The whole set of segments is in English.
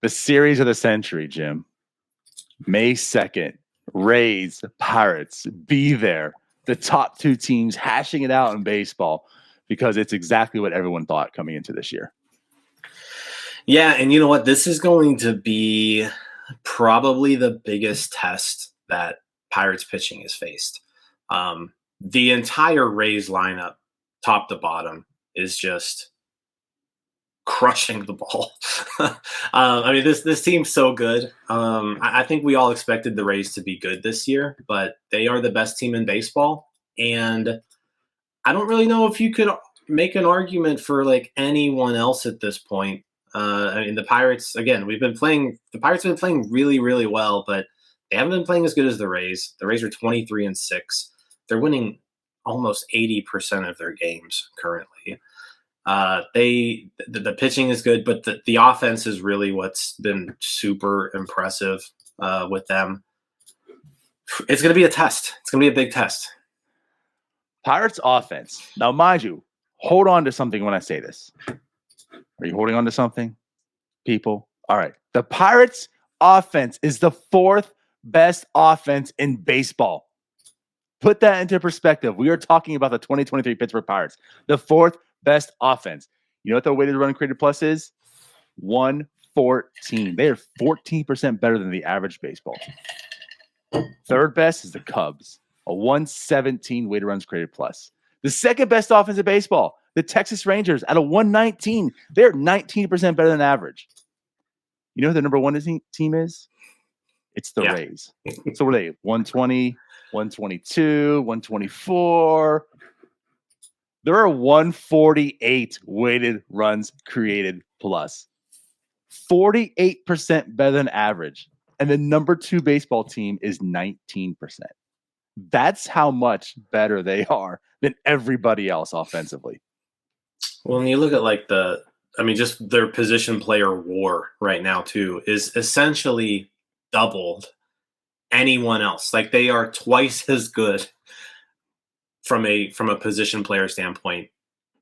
The series of the century, Jim. May 2nd, Rays, Pirates, be there. The top two teams hashing it out in baseball because it's exactly what everyone thought coming into this year. Yeah, and you know what? This is going to be probably the biggest test that Pirates pitching has faced. The entire Rays lineup, top to bottom, is just crushing the ball. I mean, this team's so good. I think we all expected the Rays to be good this year, but they are the best team in baseball. And I don't really know if you could make an argument for like anyone else at this point. I mean, the Pirates, again, the Pirates have been playing really, really well, but they haven't been playing as good as the Rays. The Rays are 23-6. They're winning almost 80% of their games currently. The pitching is good, but the offense is really what's been super impressive with them. It's going to be a test. It's going to be a big test. Pirates offense. Now, mind you, hold on to something when I say this. Are you holding on to something, people? All right. The Pirates offense is the fourth best offense in baseball. Put that into perspective. We are talking about the 2023 Pittsburgh Pirates, the fourth best offense. You know what the weighted run created plus is? 114. They are 14% better than the average baseball team. Third best is the Cubs, a 117 weighted runs created plus. The second best offense in baseball, the Texas Rangers, at a 119. They're 19% better than average. You know who the number one team is? It's the Rays. So what are they? 120, 122, 124. There are 148 weighted runs created plus. 48% better than average. And the number two baseball team is 19%. That's how much better they are than everybody else offensively. Well, when you look at just their position player war right now too is essentially doubled anyone else. Like they are twice as good from a position player standpoint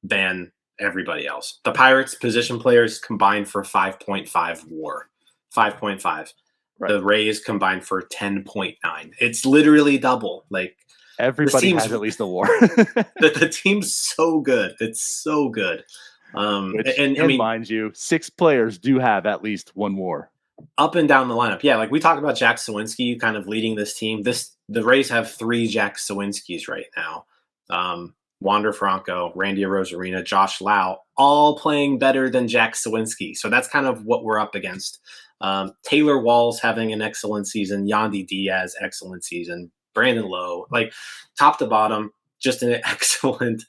than everybody else. The Pirates position players combined for 5.5 WAR. 5.5. Right. The Rays combined for 10.9. It's literally double. Like everybody has at least a WAR. the team's so good. It's so good. And mind you, 6 players do have at least one WAR. Up and down the lineup. Yeah, like we talked about Jack Sawinski kind of leading this team. The Rays have 3 Jack Sawinskis right now. Wander Franco, Randy Arozarena, Josh Lau, all playing better than Jack Sawinski. So that's kind of what we're up against. Taylor Walls having an excellent season. Yandy Diaz, excellent season. Brandon Lowe, like top to bottom, just an excellent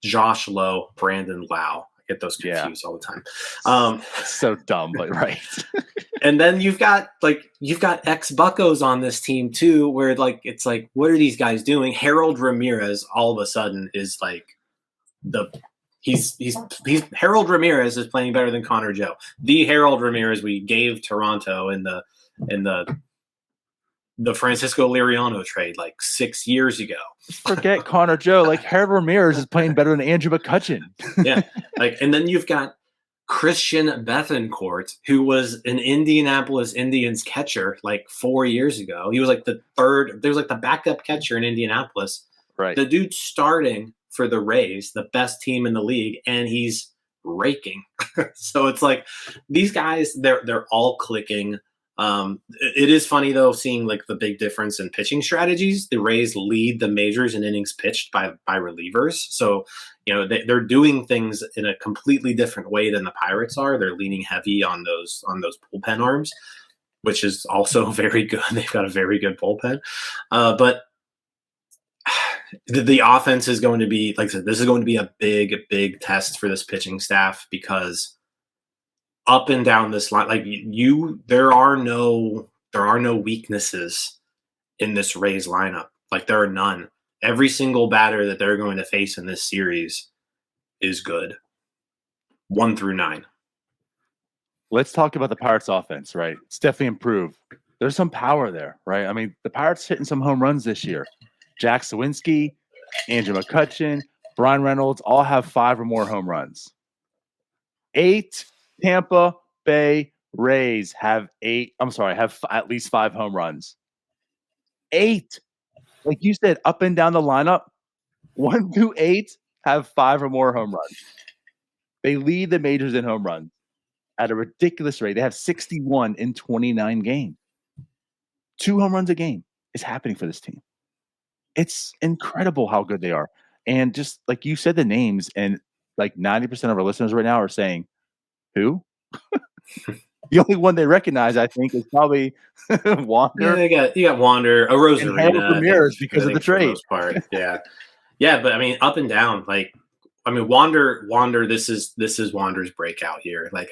Josh Lowe, Brandon Lau. I get those confused all the time. So dumb, but right. And then you've got ex-Buccos on this team too, where like it's like, what are these guys doing? Harold Ramirez all of a sudden is like he's Harold Ramirez is playing better than Connor Joe. The Harold Ramirez we gave Toronto in the Francisco Liriano trade like 6 years ago. Forget Connor Joe. Like Harold Ramirez is playing better than Andrew McCutchen. Yeah. And then you've got Christian Bethancourt, who was an Indianapolis Indians catcher like 4 years ago. He was like the backup catcher in Indianapolis. Right. The dude's starting for the Rays, the best team in the league, and he's raking. So it's like these guys, they're all clicking. It is funny though, seeing like the big difference in pitching strategies. The Rays lead the majors in innings pitched by relievers. So, you know, they're doing things in a completely different way than the Pirates are. They're leaning heavy on those bullpen arms, which is also very good. They've got a very good bullpen. But the offense is going to be, like I said, this is going to be a big, big test for this pitching staff because up and down this line, like there are no weaknesses in this Rays lineup. Like there are none. Every single batter that they're going to face in this series is good. 1 through 9. Let's talk about the Pirates offense, right? It's definitely improved. There's some power there, right? I mean, the Pirates hitting some home runs this year. Jack Sawinski, Andrew McCutchen, Brian Reynolds all have 5 or more home runs. 8 Tampa, Bay Rays have at least 5 home runs. 8. Like you said, up and down the lineup, 1 through 8 have 5 or more home runs. They lead the majors in home runs at a ridiculous rate. They have 61 in 29 games. 2 home runs a game is happening for this team. It's incredible how good they are. And just like you said the names, and like 90% of our listeners right now are saying, who? The only one they recognize, I think, is probably Wander. Yeah, you got Wander, a Rosarina, Ramirez because of the trade. For the most part. Yeah. Yeah, but I mean, up and down. Like, I mean, Wander. This is Wander's breakout year. Like,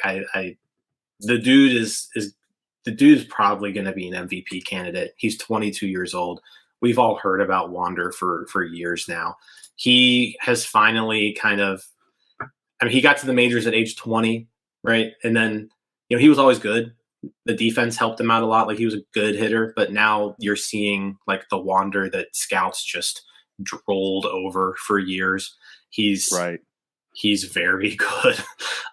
the dude is probably going to be an MVP candidate. He's 22 years old. We've all heard about Wander for years now. He has finally kind of, I mean, he got to the majors at age 20, right? And then, he was always good. The defense helped him out a lot. Like, he was a good hitter, but now you're seeing like the Wander that scouts just drolled over for years. He's very good.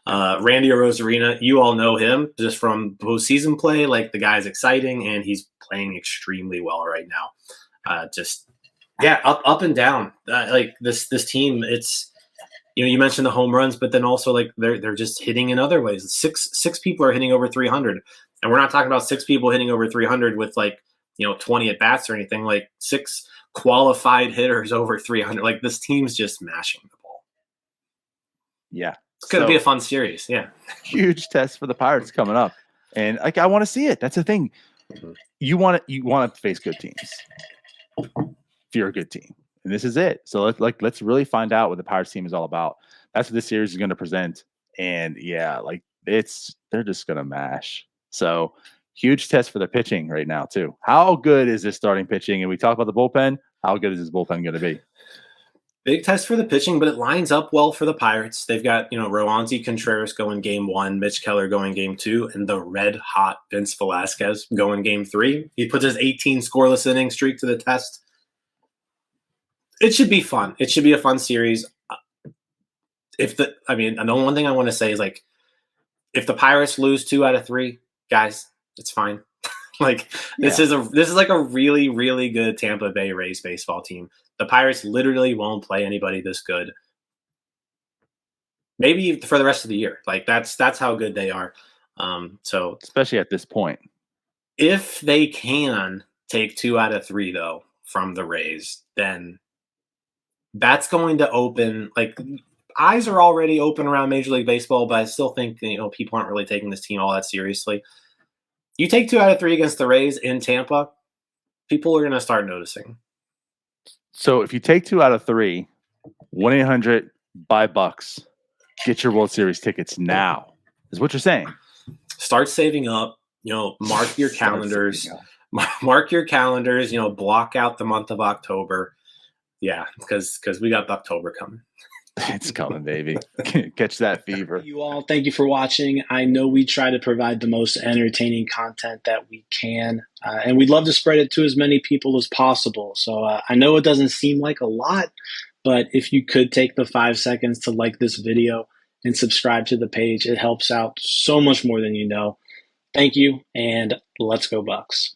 Randy Rosarina, you all know him just from postseason play. Like, the guy's exciting, and he's playing extremely well right now. Up and down. Like this team, it's you mentioned the home runs, but then also like they're just hitting in other ways. Six people are hitting over 300, and we're not talking about 6 people hitting over 300 with like 20 at bats or anything. Like 6 qualified hitters over 300. Like, this team's just mashing the ball. Yeah, it's gonna be a fun series. Yeah, huge test for the Pirates coming up, and like I want to see it. That's the thing. Mm-hmm. You want to face good teams. If you're a good team, and this is it. So let's really find out what the Pirates team is all about. That's what this series is going to present. And yeah, like they're just going to mash. So huge test for the pitching right now too. How good is this starting pitching? And we talk about the bullpen. How good is this bullpen going to be? Big test for the pitching, but it lines up well for the Pirates. They've got, Roansy Contreras going game 1, Mitch Keller going game 2, and the red-hot Vince Velasquez going game 3. He puts his 18 scoreless inning streak to the test. It should be fun. It should be a fun series. The one thing I want to say is, like, if the Pirates lose 2 out of 3, guys, it's fine. This is like a really, really good Tampa Bay Rays baseball team. The Pirates literally won't play anybody this good, maybe for the rest of the year. Like, that's how good they are. So especially at this point, if they can take 2 out of 3 though from the Rays, then that's going to open, like, eyes are already open around Major League Baseball, but I still think people aren't really taking this team all that seriously. You take 2 out of 3 against the Rays in Tampa, people are going to start noticing. So if you take 2 out of 3, 1-800-BUY-BUCKS. Get your World Series tickets now, is what you're saying. Start saving up. Mark your calendars. Mark your calendars. Block out the month of October. Yeah, because we got October coming. It's coming, baby. Catch that fever. You all, thank you for watching. I know we try to provide the most entertaining content that we can, and we'd love to spread it to as many people as possible. So I know it doesn't seem like a lot, but if you could take the 5 seconds to like this video and subscribe to the page, it helps out so much more than you know. Thank you, and let's go Bucks.